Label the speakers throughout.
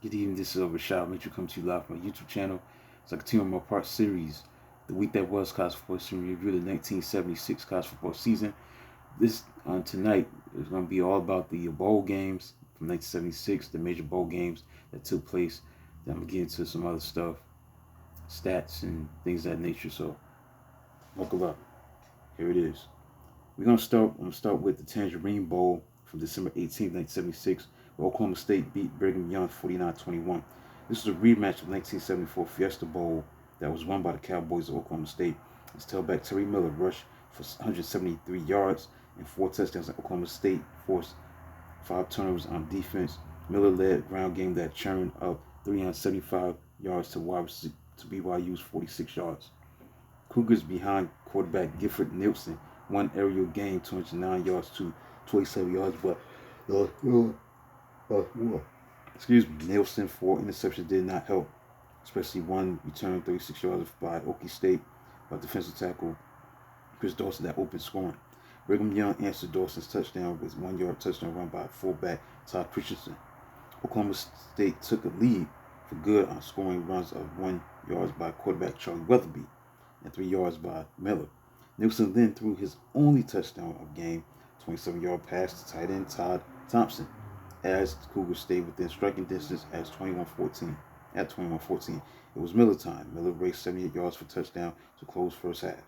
Speaker 1: Good evening, this is Rashad Mitchell coming to you live from my YouTube channel. It's like a team on my part series. The week that was college football season review the 1976 college football season. This on tonight is going to be all about the bowl games from 1976, the major bowl games that took place. Then I'm going to get into some other stuff, stats and things of that nature. So buckle up. Here it is. I'm gonna start with the Tangerine Bowl from December 18th, 1976, where Oklahoma State beat Brigham Young 49-21. This is a rematch of 1974 Fiesta Bowl that was won by the Cowboys of Oklahoma State. Its tailback Terry Miller rushed for 173 yards and 4 touchdowns. Oklahoma State forced 5 turnovers on defense. Miller led ground game that churned up 375 yards to BYU's 46 yards. Cougars behind quarterback Gifford Nielsen one aerial gain 209 yards to 27 yards, but excuse me, Nielsen 4 interceptions did not help, especially one return 36 yards by Okie State by defensive tackle Chris Dawson that opened scoring. Brigham Young answered Dawson's touchdown with 1 yard touchdown run by fullback Todd Christensen. Oklahoma State took a lead for good on scoring runs of 1 yard by quarterback Charlie Weatherby and 3 yards by Miller. Nielsen then threw his only touchdown of the game, 27-yard pass to tight end Todd Thompson, as the Cougars stayed within striking distance as 21-14. At 21-14, it was Miller time. Miller raced 78 yards for touchdown to close first half.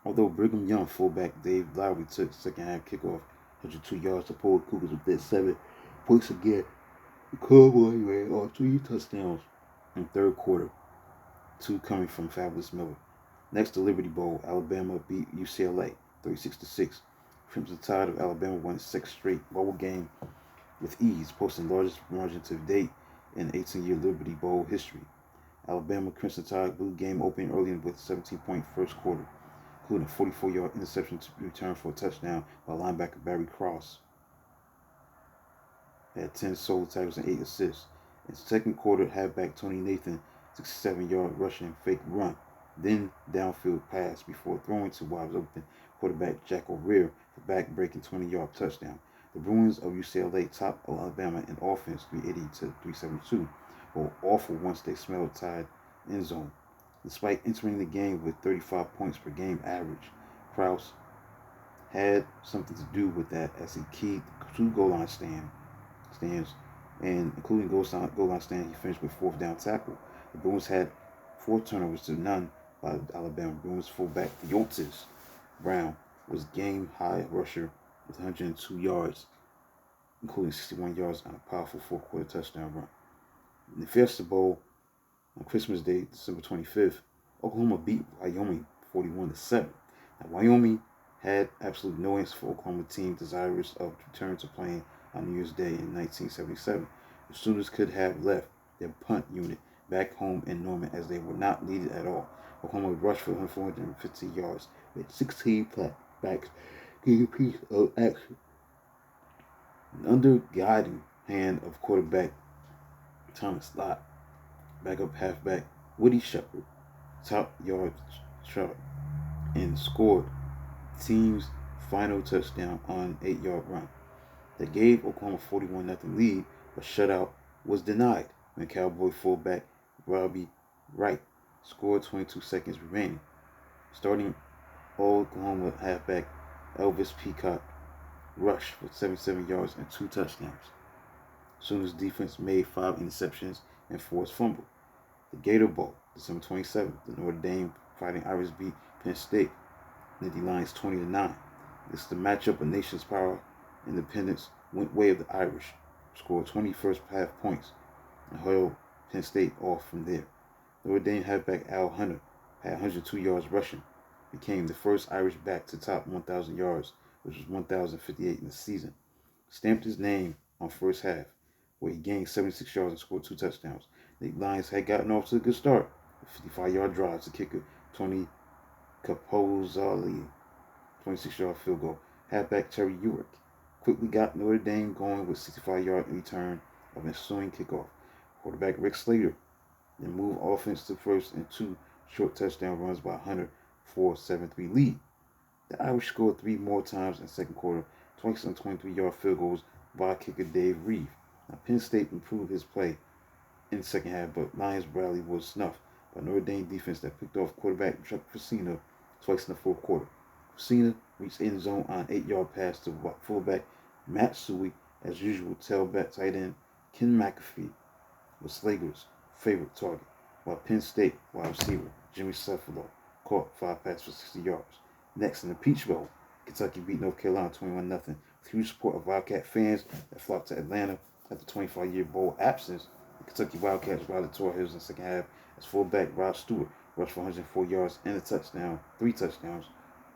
Speaker 1: Although Brigham Young fullback Dave Lowry took second half kickoff 102 yards to pull the Cougars within 7 points again, the Cowboys ran all 3 touchdowns in the third quarter, 2 coming from Fabulous Miller. Next, the Liberty Bowl, Alabama beat UCLA 36-6. Crimson Tide of Alabama won its 6th straight bowl game with ease, posting the largest margin to date in 18-year Liberty Bowl history. Alabama Crimson Tide blew game opening early with a 17-point first quarter, including a 44-yard interception to return for a touchdown by linebacker Barry Cross. Had 10 solo tackles and 8 assists. In the second quarter, halfback Tony Nathan, 67-yard rushing fake run, then downfield pass before throwing to wide open quarterback Jack O'Rear for back-breaking 20-yard touchdown. The Bruins of UCLA topped Alabama in offense 380-372, but were awful once they smelled tied end zone. Despite entering the game with 35 points per game average, Krause had something to do with that as he keyed 2 goal line stands, and including goal line stand, he finished with 4th down tackle. The Bruins had 4 turnovers to none by Alabama. Bruins fullback Deotis Brown was game high rusher with 102 yards, including 61 yards on a powerful 4-quarter touchdown run. In the Fiesta Bowl on Christmas Day, December 25th, Oklahoma beat Wyoming 41-7. Now, Wyoming had absolutely no answer for Oklahoma team desirous of return to playing on New Year's Day in 1977. The Sooners could have left their punt unit back home in Norman as they were not needed at all. Oklahoma rushed for 450 yards with 16 backs getting a piece of action. Under guiding hand of quarterback Thomas Lott, backup halfback Woody Shepard, top yard chart, and scored the team's final touchdown on an 8-yard run that gave Oklahoma 41-0 lead, but shutout was denied when Cowboy fullback Robbie Wright scored 22 seconds remaining. Starting Oklahoma halfback Elvis Peacock rushed for 77 yards and 2 touchdowns. Sooners defense made 5 interceptions and forced fumble. The Gator Bowl, December 27th, the Notre Dame Fighting Irish beat Penn State, Nittany Lions 20-9. This is the matchup of nation's power. Independence went way of the Irish, scored 20 first half points, and held Penn State off from there. Notre Dame halfback Al Hunter had 102 yards rushing, became the first Irish back to top 1,000 yards, which was 1,058 in the season. Stamped his name on first half, where he gained 76 yards and scored 2 touchdowns. The Lions had gotten off to a good start with 55-yard drives to kicker Tony Capozali, 26-yard field goal. Halfback Terry Urick quickly got Notre Dame going with 65-yard return of ensuing kickoff. Quarterback Rick Slater then moved offense to first and 2 short touchdown runs by Hunter for a 7-3 lead. The Irish scored 3 more times in the second quarter, twice on 23-yard field goals by kicker Dave Reeve. Now, Penn State improved his play in the second half, but Lions rally was snuffed by Notre Dame defense that picked off quarterback Chuck Facina twice in the fourth quarter. Facina reached end zone on an 8-yard pass to fullback Matt Suey. As usual, tailback tight end Ken McAfee was Slager's favorite target, while Penn State wide receiver Jimmy Cephalo caught 5 passes for 60 yards. Next in the Peach Bowl, Kentucky beat North Carolina 21-0 with huge support of Wildcat fans that flocked to Atlanta after 25-year bowl absence. The Kentucky Wildcats rallied Tar Heels in the second half as fullback Rod Stewart rushed for 104 yards and a touchdown, 3 touchdowns,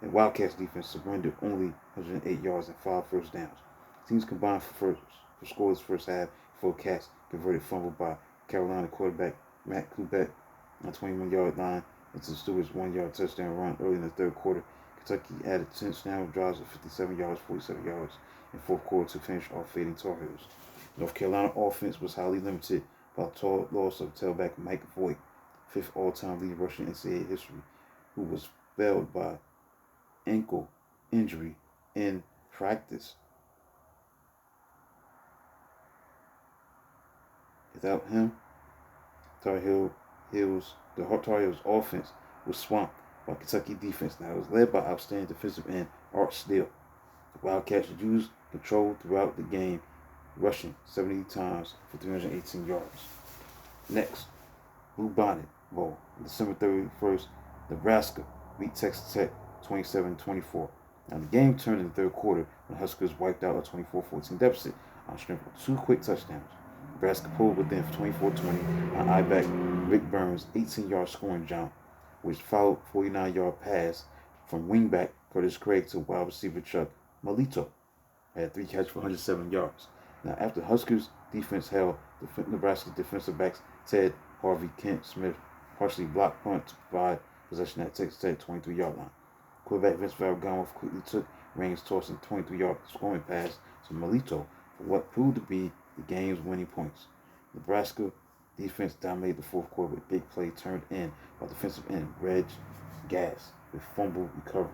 Speaker 1: and Wildcats defense surrendered only 108 yards and 5 first downs. Teams combined for scoreless first half before Cats converted fumble by Carolina quarterback Matt Kubek on the 21-yard line into Stewart's 1-yard touchdown run early in the third quarter. Kentucky added 10 touchdown drives of 57 yards, 47 yards in fourth quarter to finish off fading Tar Heels. North Carolina offense was highly limited by the loss of tailback Mike Voigt, 5th all-time lead rusher in NCAA history, who was felled by ankle injury in practice. Without him, the Tar Heels offense was swamped by Kentucky defense. Now it was led by outstanding defensive end Art Steele. The Wildcats used control throughout the game, rushing 70 times for 318 yards. Next, Blue Bonnet Bowl, December 31st, Nebraska beat Texas Tech 27-24. Now the game turned in the third quarter when Huskers wiped out a 24-14 deficit on strength of 2 quick touchdowns. Nebraska pulled within 24-20 on I-back Rick Burns' 18-yard scoring jump, which followed 49-yard pass from wingback Curtis Craig to wide receiver Chuck Melito. Had 3 catches for 107 yards. Now, after Huskers defense held Nebraska defensive backs Ted Harvey Kent Smith partially blocked punt to provide possession at Texas Tech 23-yard line. Quarterback Vince Ferragamo quickly took reins, tossing 23-yard scoring pass to Melito for what proved to be the game's winning points. Nebraska defense dominated the fourth quarter with big play turned in by defensive end Reg Gass with fumble recovery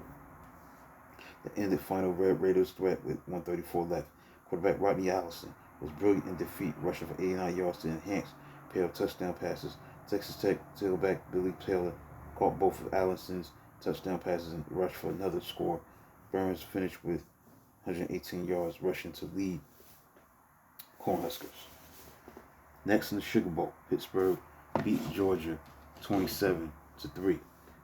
Speaker 1: that ended final Red Raiders threat with 1:34 left. Quarterback Rodney Allison was brilliant in defeat, rushing for 89 yards to enhance a pair of touchdown passes. Texas Tech tailback Billy Taylor caught both of Allison's touchdown passes and rushed for another score. Burns finished with 118 yards rushing to lead Cornhuskers. Next in the Sugar Bowl, Pittsburgh beat Georgia 27-3.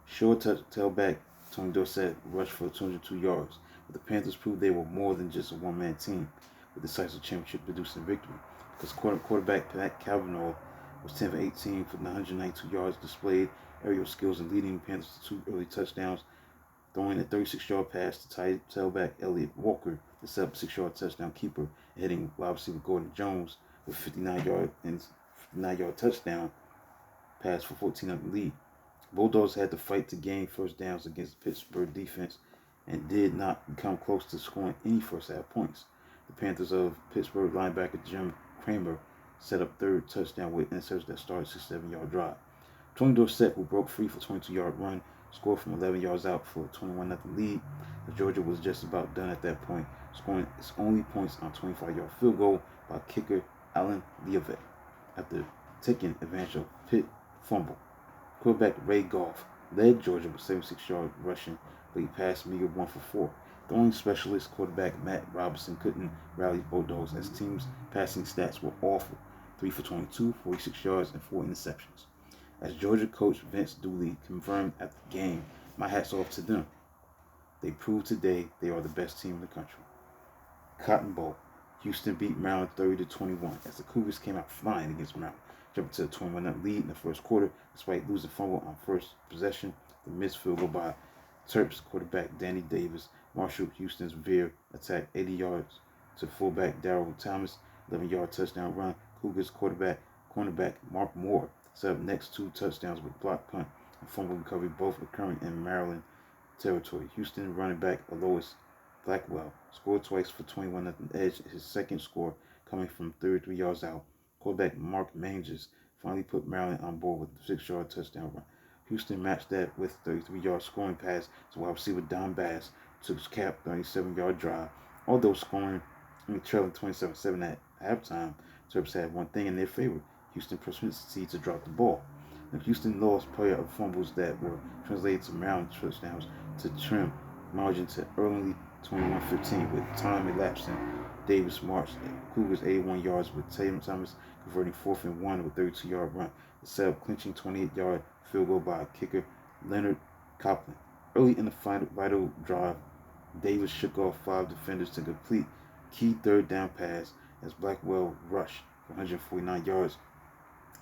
Speaker 1: Short tailback Tony Dorsett rushed for 202 yards, but the Panthers proved they were more than just a one-man team with decisive championship-producing victory, because quarterback Pat Cavanaugh was 10 for 18 for 192 yards, displayed aerial skills and leading Panthers to 2 early touchdowns, throwing a 36-yard pass to tailback Elliott Walker to set up a 6-yard touchdown keeper, and hitting wide receiver Gordon Jones with 59-yard touchdown pass for 14-0 lead. Bulldogs had to fight to gain first downs against the Pittsburgh defense and did not come close to scoring any first half points. The Panthers of Pittsburgh linebacker Jim Kramer set up third touchdown with interception that started a 67-yard drive. Tony Dorsett, who broke free for a 22-yard run, scored from 11 yards out for a 21-0 lead. Georgia was just about done at that point, scoring its only points on a 25-yard field goal by kicker Alan Leavitt after taking advantage of Pitt fumble. Quarterback Ray Goff led Georgia with 76-yard rushing, but he passed meager 1 for 4. Throwing specialist quarterback Matt Robinson couldn't rally Bulldogs as teams' passing stats were awful: 3 for 22, 46 yards, and 4 interceptions. As Georgia coach Vince Dooley confirmed after the game, my hat's off to them. They proved today they are the best team in the country. Cotton Bowl. Houston beat Maryland 30-21 as the Cougars came out flying against Maryland, jumping to a 21-0 lead in the first quarter despite losing fumble on first possession. The missed field goal by Terps quarterback Danny Davis marshaled Houston's veer attack 80 yards to fullback Darryl Thomas, 11-yard touchdown run. Cougars cornerback Mark Moore set up next 2 touchdowns with block punt and fumble recovery, both occurring in Maryland territory. Houston running back Alois Blackwell scored twice for 21-0 edge, his second score coming from 33 yards out. Quarterback Mark Manges finally put Maryland on board with a 6-yard touchdown run. Houston matched that with a 33-yard scoring pass to wide receiver Don Bass, took his cap 37-yard drive. Although trailing 27-7 at halftime, Terps had one thing in their favor. Houston propensity to drop the ball. Now, Houston lost player of fumbles that were translated to Maryland touchdowns to trim margin to early 21-15 with time elapsing. Davis marched Cougars 81 yards with Tatum Thomas converting 4th and 1 with a 32-yard run. The set up clinching 28-yard field goal by kicker Leonard Copeland. Early in the vital drive, Davis shook off 5 defenders to complete key third down pass as Blackwell rushed for 149 yards.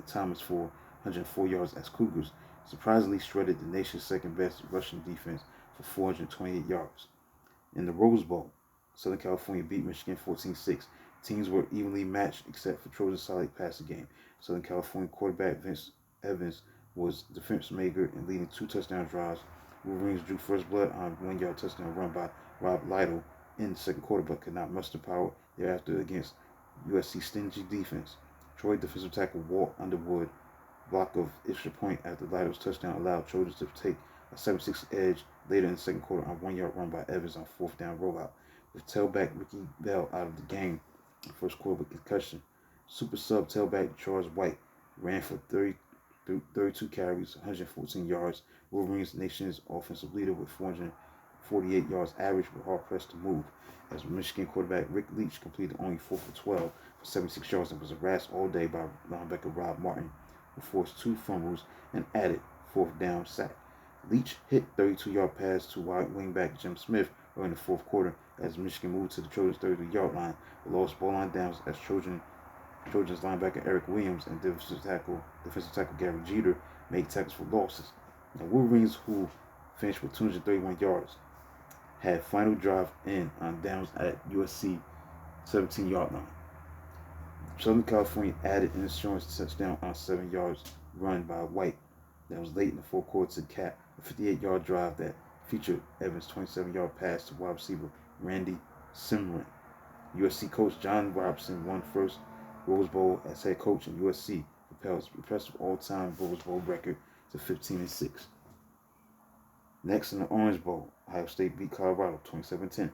Speaker 1: Thomas for 104 yards as Cougars surprisingly shredded the nation's second best rushing defense for 428 yards. In the Rose Bowl, Southern California beat Michigan 14-6. Teams were evenly matched except for Trojan's solid passing game. Southern California quarterback Vince Evans was the difference maker in leading 2 touchdown drives. Wolverines drew first blood on a 1-yard touchdown run by Rob Lytle in the second quarter, but could not muster power thereafter against USC's stingy defense. Troy defensive tackle Walt Underwood block of extra point after Lytle's touchdown allowed Trojans to take a 7-6 edge later in the second quarter on a 1-yard run by Evans on 4th down rollout. With tailback Ricky Bell out of the game in the first quarter with concussion, super sub tailback Charles White ran for 32 carries, 114 yards. Wolverines nation's offensive leader with 448 yards average were hard pressed to move, as Michigan quarterback Rick Leach completed only 4 for 12 for 76 yards and was harassed all day by linebacker Rob Martin, who forced 2 fumbles and added 4th down sack. Leach hit 32-yard pass to wide wingback Jim Smith early in the 4th quarter as Michigan moved to the Trojans' 30-yard line, but lost ball line downs as Trojans linebacker Eric Williams and defensive tackle Gary Jeter made tackles for losses. The Wolverines, who finished with 231 yards, had final drive in on downs at USC 17-yard line. Southern California added an insurance touchdown on a 7 yards run by White that was late in the 4th quarter to cap a 58-yard drive that featured Evans' 27-yard pass to wide receiver Randy Simran. USC coach John Robinson won first Rose Bowl as head coach, and USC propelled its impressive all-time Rose Bowl record to 15-6. Next in the Orange Bowl, Ohio State beat Colorado 27-10. The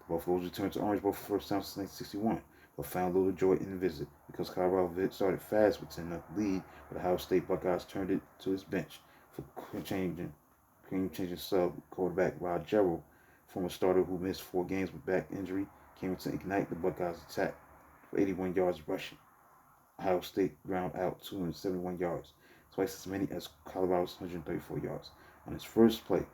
Speaker 1: Buffaloes returned to Orange Bowl for the first time since 1961, but found little joy in the visit because Colorado started fast with 10-0 lead, but Ohio State Buckeyes turned it to his bench for changing sub quarterback Rod Gerald, former starter who missed 4 games with back injury, came to ignite the Buckeyes' attack for 81 yards rushing. Ohio State ground out 271 yards, twice as many as Colorado's 134 yards. On his first play,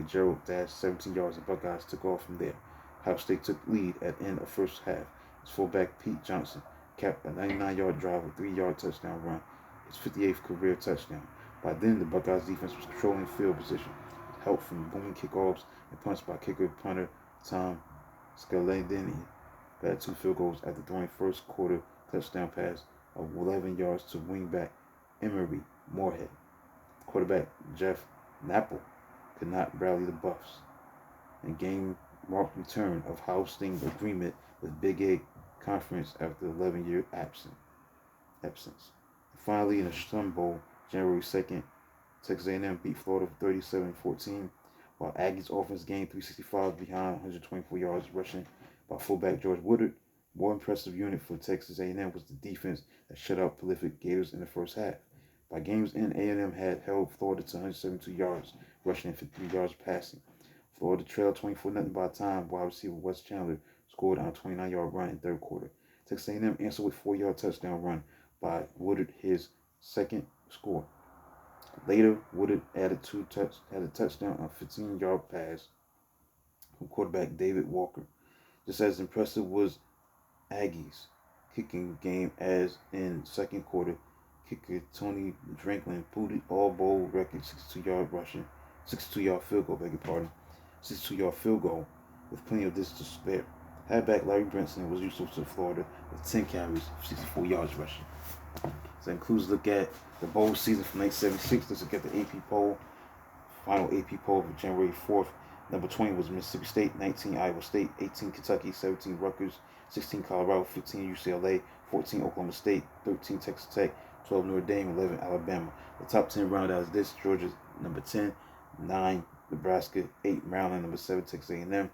Speaker 1: Gerald dashed 17 yards and Buckeyes took off from there. Ohio State took lead at the end of first half. His fullback Pete Johnson capped a 99-yard drive with a 3-yard touchdown run, his 58th career touchdown. By then, the Buckeyes defense was controlling field position, with help from booming kickoffs and punts by kicker punter Tom Scaladini, who had 2 field goals after throwing first quarter touchdown pass of 11 yards to wingback Emery Moorhead. Quarterback Jeff Napple could not rally the Buffs, and game marked return of housing agreement with Big 8 Conference after 11-year absence. Finally, in the Sun Bowl, January 2nd, Texas A&M beat Florida 37-14, while Aggies offense gained 365 behind 124 yards rushing by fullback George Woodard. More impressive unit for Texas A&M was the defense that shut out prolific Gators in the first half. By game's end, A&M had held Florida to 172 yards rushing and 53 yards passing. Florida trailed 24-0 by the time wide receiver Wes Chandler scored on a 29-yard run in the 3rd quarter. Texas A&M answered with a 4-yard touchdown run by Woodard, his second score. Later, Woodard had a touchdown on a 15-yard pass from quarterback David Walker. Just as impressive was Aggies' kicking game as in the 2nd quarter, kicker Tony Drinklin booted all bowl record 62-yard field goal with plenty of distance to spare. Halfback Larry Brinson was useful to Florida with 10 carries, 64 yards rushing. So that includes a look at the bowl season from 1976. Let's look at the AP poll. Final AP poll for January 4th. Number 20 was Mississippi State, 19 Iowa State, 18 Kentucky, 17 Rutgers, 16 Colorado, 15 UCLA, 14 Oklahoma State, 13 Texas Tech, 12 Notre Dame, 11 Alabama. The top 10 rounded out as this: Georgia number 10, 9 Nebraska, 8 Maryland, number 7 Texas A&M,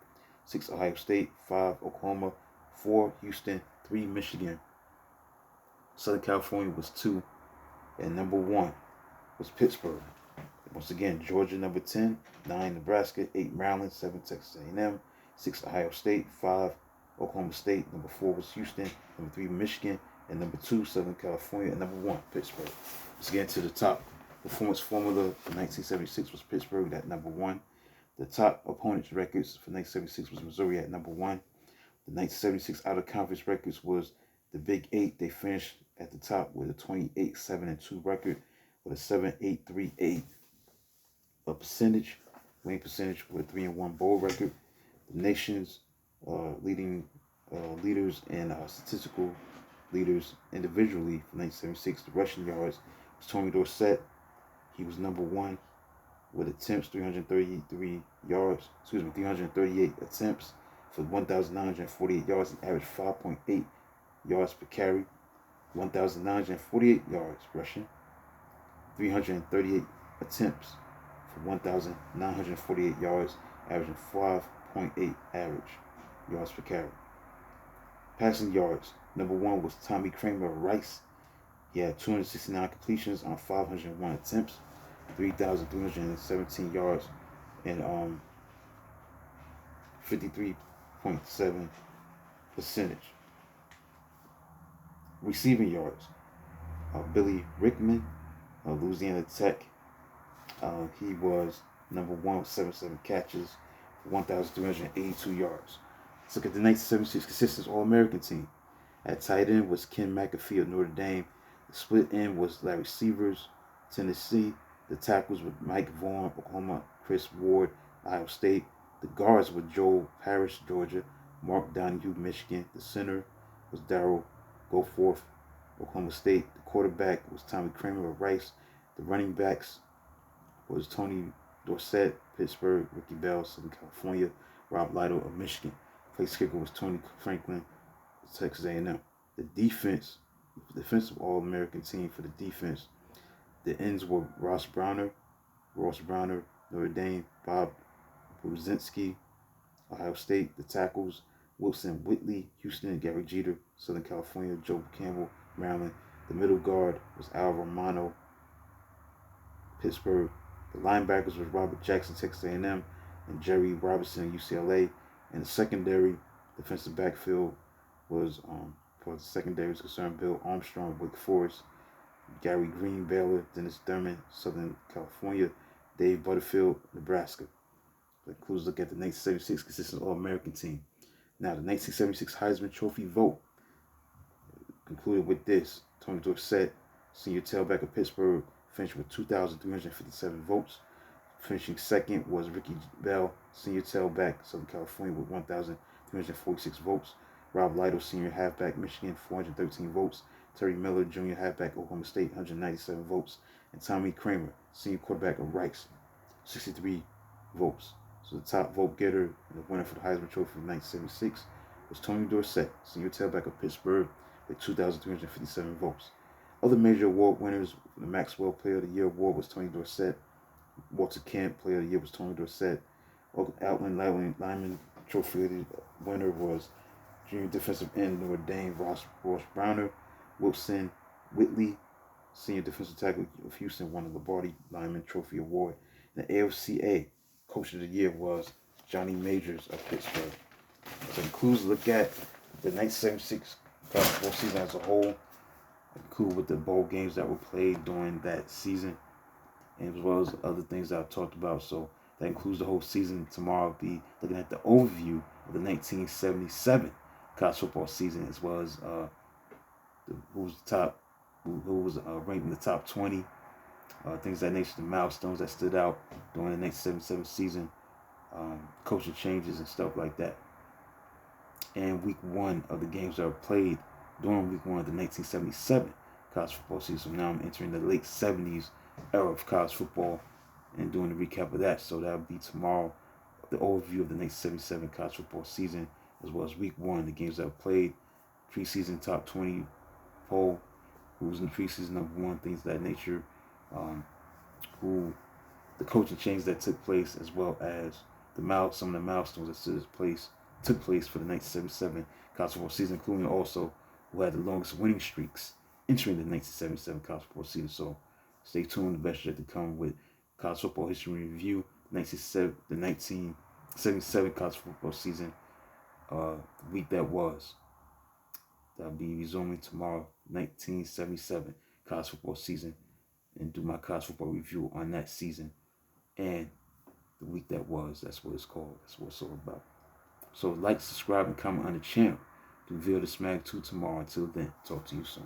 Speaker 1: 6 Ohio State, 5 Oklahoma, 4 Houston, 3 Michigan, Southern California was 2, and number 1 was Pittsburgh. Once again, Georgia number 10, 9 Nebraska, 8 Maryland, 7 Texas A&M, 6 Ohio State, 5 Oklahoma State, number 4 was Houston, number 3 Michigan, and number 2 Southern California, and number 1 Pittsburgh. Let's get into the top performance formula for 1976 was Pittsburgh at number 1. The top opponents' records for 1976 was Missouri at number 1. The 1976 out-of-conference records was the Big 8. They finished at the top with a 28-7-2 record with a 7.838 winning percentage with a 3-1 bowl record. The nation's leaders and statistical leaders individually for 1976, the rushing yards was Tony Dorsett. He was number 1 with attempts, 338 attempts for 1,948 yards. He averaged 5.8 yards per carry, 1,948 yards rushing, 338 attempts for 1,948 yards, averaging 5.8 average yards per carry. Passing yards, number 1 was Tommy Kramer of Rice. He had 269 completions on 501 attempts, 3,317 yards, and 53.7 percentage. Receiving yards, Billy Rickman of Louisiana Tech. He was number 1 with 77 catches, 1,382 yards. Let's look at the 1976 Consistent All-American team. At tight end was Ken McAfee of Notre Dame. The split end was Larry Severs, Tennessee. The tackles were Mike Vaughn, Oklahoma, Chris Ward, Ohio State. The guards were Joel Parrish, Georgia, Mark Donahue, Michigan. The center was Darrell Goforth, Oklahoma State. The quarterback was Tommy Kramer of Rice. The running backs was Tony Dorsett, Pittsburgh, Ricky Bell, Southern California, Rob Lytle of Michigan. Place kicker was Tony Franklin, Texas A&M. The defensive All-American team for the defense, the ends were Ross Browner, Notre Dame, Bob Brzezinski, Ohio State. The tackles, Wilson Whitley, Houston, and Gary Jeter, Southern California, Joe Campbell, Maryland. The middle guard was Al Romano, Pittsburgh. The linebackers was Robert Jackson, Texas A&M, and Jerry Robinson, UCLA. And the secondary defensive backfield was, for the secondary is concerned, Bill Armstrong, Wake Forest, Gary Green, Baylor, Dennis Thurman, Southern California, Dave Butterfield, Nebraska. That includes a look at the 1976 Consistent All-American team. Now, the 1976 Heisman Trophy vote concluded with this. Tony Dorsett, senior tailback of Pittsburgh, finished with 2,357 votes. Finishing second was Ricky Bell, senior tailback, Southern California, with 1,346 votes. Rob Lytle, senior halfback, Michigan, 413 votes. Terry Miller, junior halfback, Oklahoma State, 197 votes. And Tommy Kramer, senior quarterback of Rice, 63 votes. So the top vote getter and the winner for the Heisman Trophy in 1976 was Tony Dorsett, senior tailback of Pittsburgh, with 2,357 votes. Other major award winners for the Maxwell Player of the Year award was Tony Dorsett. Walter Camp Player of the Year was Tony Dorsett. Outland Lyman Trophy winner was junior defensive end Notre Dame Ross Browner. Wilson Whitley, senior defensive tackle of Houston, won the Lombardi Lyman Trophy award. And the AFCA Coach of the Year was Johnny Majors of Pittsburgh. So it includes a look at the 1976 college football season as a whole, include with the bowl games that were played during that season, and as well as other things that I've talked about. So that includes the whole season. Tomorrow I'll be looking at the overview of the 1977 college football season, as well as who was ranked in the top 20, things of that nature, the milestones that stood out during the 1977 season, coaching changes and stuff like that. And week 1 of the games that were played during week 1 of the 1977 college football season. So now I'm entering the late 70s era of college football and doing a recap of that. So that'll be tomorrow, the overview of the 1977 college football season, as well as week 1, the games that were played, preseason top 20 poll, who was in preseason number 1, things of that nature, who the coaching change that took place, as well as some of the milestones that took place for the 1977 college football season, including also who had the longest winning streaks entering the 1977 college football season. So stay tuned. The best yet to come with college football history review. The 1977 college football season. The week that was. That'll be resuming tomorrow, 1977 college football season, and do my college football review on that season and the week that was. That's what it's called. That's what it's all about. So like, subscribe, and comment on the channel. Do Veil to Smack 2 tomorrow. Until then, talk to you soon.